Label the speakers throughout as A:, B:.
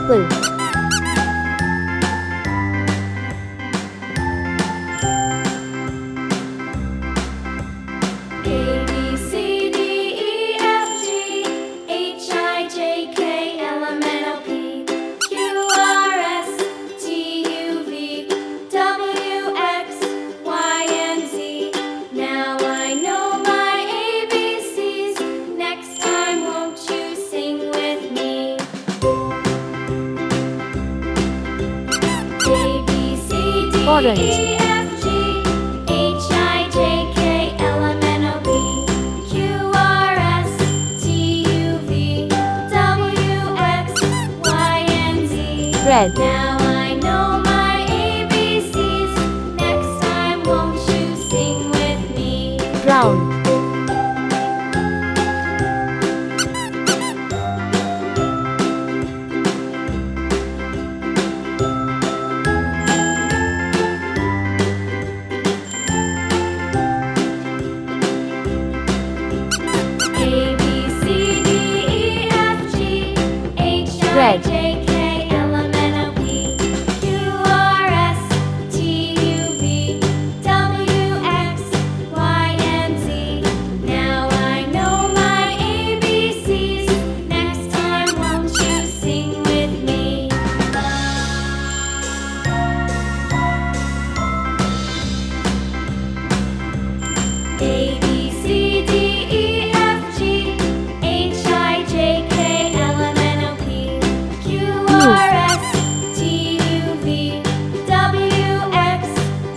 A: Purple.
B: A, B, C, D, E, F, G, H, I, J, K, L, M, N, O, P, Q, R, S, T, U, V, W, X, Y, and Z. Now I know my ABCs. Next time, won't you sing with me? A, B, C, D,
A: Orange.
B: E, F, G, H, I, J, K, L, M, N, O, P, Q, R, S, T, U, V, W, X, Y, and Z.
A: Red.
B: Now I know my ABCs. Next time, won't you sing with me?
A: Brown.
B: A, B, C, D, E, F, G, H, I,
A: Red.
B: J, K, L, M, N, O, P, Q, R, S, T, U, V, W, X, Y, and Z. Now I know my ABCs. Next time, won't you sing with me? A, B, C, D, E, F, G, H, I, J, K, L, M, N, O, P, Q, R, S, T, U, V, W, X,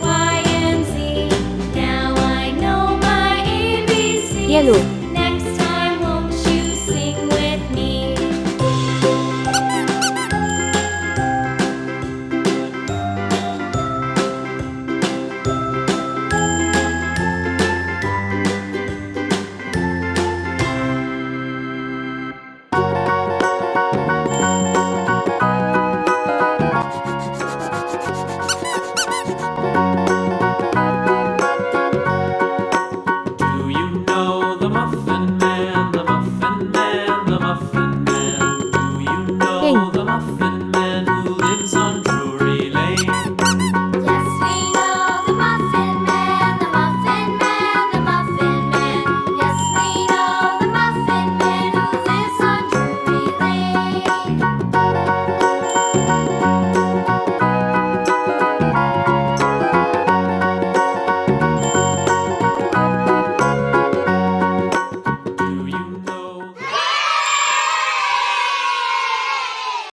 B: Y, and Z. Now I know my ABCs.
A: Yellow.